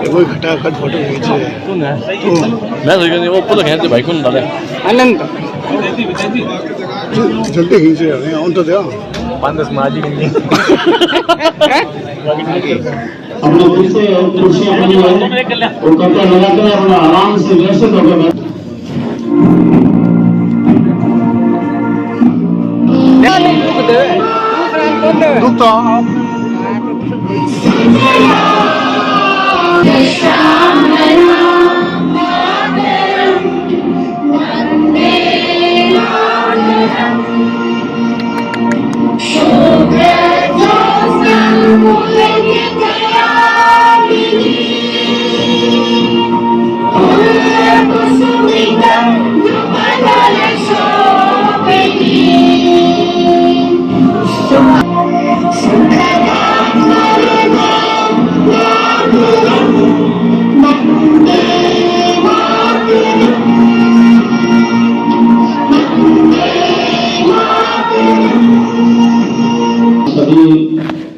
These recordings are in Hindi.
कोई खटाखट फोटो खींच रहे हैं। कौन है? मैं तो वो फोटो खींचते भाई कौन डाले? अनंत जल्दी खींच रहे हैं। तो दे 5-10 माजी नहीं। अपने पीछे कुर्सियां बनी हुई हैं और कपड़ा लगाकर अपना आराम से व्यवस्थित होकर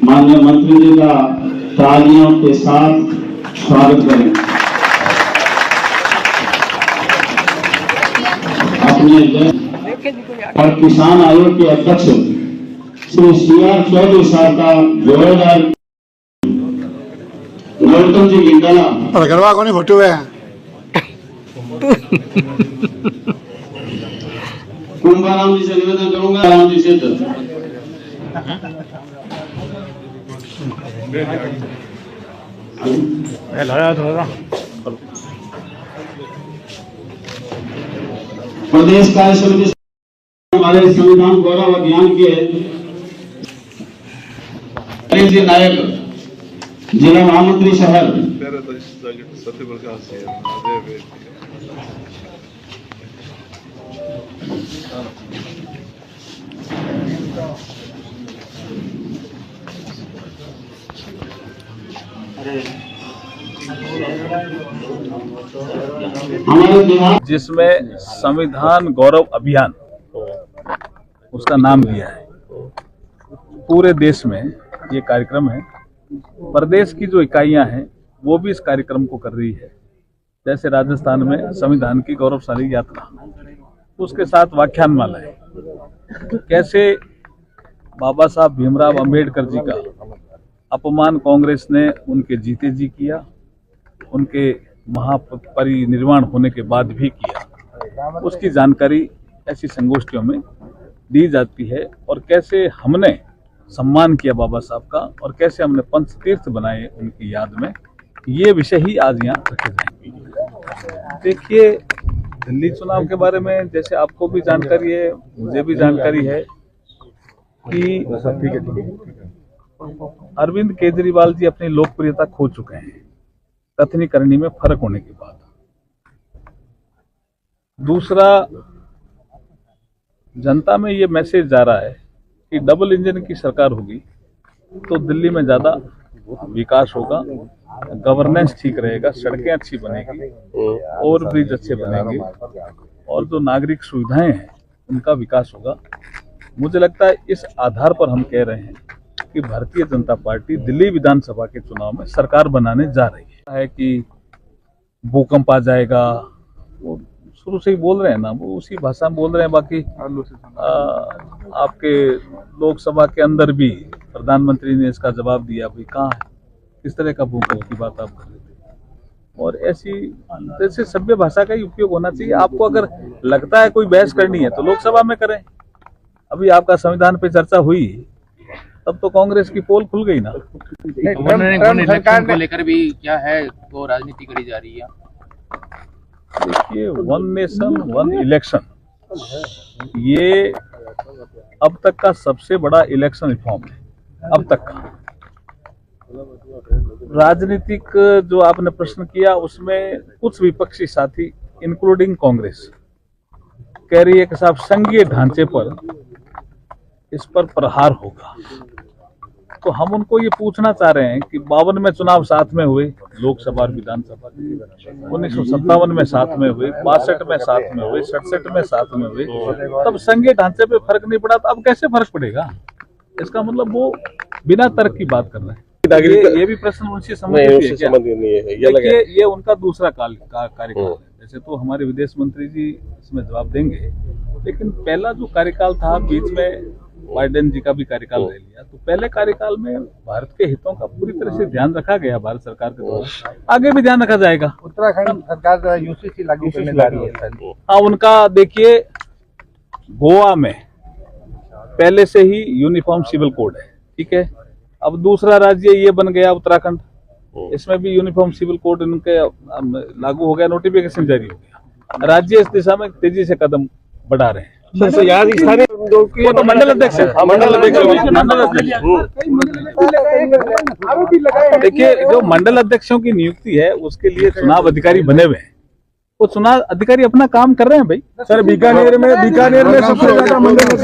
माननीय मंत्री जी का तालियों के साथ स्वागत करें। अपने और किसान आयोग के अध्यक्ष श्री CR चौधरी साहब का जोरदार गौतम जी गिंडाला और गरबा कौन फोटो है कुंभाराम जी से निवेदन करूंगा। राम जी से प्रदेश कार्य समिति हमारे संविधान गौरव अभियान के जी नायक जिला महामंत्री शहर जिसमें संविधान गौरव अभियान उसका नाम दिया है। पूरे देश में ये कार्यक्रम है। प्रदेश की जो इकाइयां हैं वो भी इस कार्यक्रम को कर रही है। जैसे राजस्थान में संविधान की गौरवशाली यात्रा, उसके साथ व्याख्यानमाला है। कैसे बाबा साहब भीमराव अंबेडकर जी का अपमान कांग्रेस ने उनके जीते जी किया, उनके महापरिनिर्वाण होने के बाद भी किया, उसकी जानकारी ऐसी संगोष्ठियों में दी जाती है। और कैसे हमने सम्मान किया बाबा साहब का और कैसे हमने पंच तीर्थ बनाए उनकी याद में, ये विषय ही आज यहाँ रखे जाएंगे। देखिए, दिल्ली चुनाव के बारे में जैसे आपको भी जानकारी है, मुझे भी जानकारी है कि अरविंद केजरीवाल जी अपनी लोकप्रियता खो चुके हैं कथनी करनी में फर्क होने के बाद। दूसरा, जनता में ये मैसेज जा रहा है कि डबल इंजन की सरकार होगी तो दिल्ली में ज्यादा विकास होगा, गवर्नेंस ठीक रहेगा, सड़कें अच्छी बनेगी, ओवरब्रिज अच्छे बनेंगे और जो नागरिक सुविधाएं हैं उनका विकास होगा। मुझे लगता है इस आधार पर हम कह रहे हैं कि भारतीय जनता पार्टी दिल्ली विधानसभा के चुनाव में सरकार बनाने जा रही है कि भूकंप आ जाएगा, वो शुरू से ही बोल रहे हैं ना, वो उसी भाषा में बोल रहे हैं। बाकी आपके लोकसभा के अंदर भी प्रधानमंत्री ने इसका जवाब दिया, भाई कहाँ है, किस तरह का भूकंप की बात आप कर रहे थे। और ऐसी सभ्य भाषा का ही उपयोग होना चाहिए। आपको अगर लगता है कोई बहस करनी है तो लोकसभा में करें। अभी आपका संविधान पे चर्चा हुई तब तो कांग्रेस की पोल खुल गई ना। इलेक्शन को लेकर भी क्या है वो राजनीति करी जा रही है। देखिए, वन नेशन वन इलेक्शन, ये अब तक का सबसे बड़ा इलेक्शन रिफॉर्म है अब तक का। राजनीतिक जो आपने प्रश्न किया उसमें कुछ विपक्षी साथी इंक्लूडिंग कांग्रेस कह रही है कि साहब संघीय ढांचे पर इस पर प्रहार होगा। तो हम उनको ये पूछना चाह रहे हैं कि 52 में चुनाव साथ में हुए, लोकसभा और विधानसभा, 1957 में साथ में हुए, 62 में साथ में हुए, 67 में साथ में हुए, तब संघीय ढांचे पे फर्क नहीं पड़ा, तो अब कैसे फर्क पड़ेगा? इसका मतलब वो बिना तर्क की बात कर रहे हैं। ये भी प्रश्न उनसे संबंधित है। ये उनका दूसरा कार्यकाल है। जैसे तो हमारे विदेश मंत्री जी इसमें जवाब देंगे, लेकिन पहला जो कार्यकाल था, बीच में बाइडेन जी का भी कार्यकाल ले लिया, तो पहले कार्यकाल में भारत के हितों का पूरी तरह से ध्यान रखा गया भारत सरकार के द्वारा, आगे भी ध्यान रखा जाएगा। उत्तराखंड सरकार यूसीसी लागू करने जा रही है। हाँ, उनका देखिए, गोवा में पहले से ही यूनिफॉर्म सिविल कोड है, ठीक है। अब दूसरा राज्य ये बन गया उत्तराखंड, इसमें भी यूनिफॉर्म सिविल कोड उनके लागू हो गया, नोटिफिकेशन जारी हो गया। राज्य इस दिशा में तेजी से कदम बढ़ा रहे हैं। वो तो मंडल अध्यक्ष है, देखिए, जो मंडल अध्यक्षों की नियुक्ति है उसके लिए चुनाव अधिकारी बने हुए हैं, वो चुनाव अधिकारी अपना काम कर रहे हैं भाई। सर बीकानेर में सबसे ज्यादा मंडल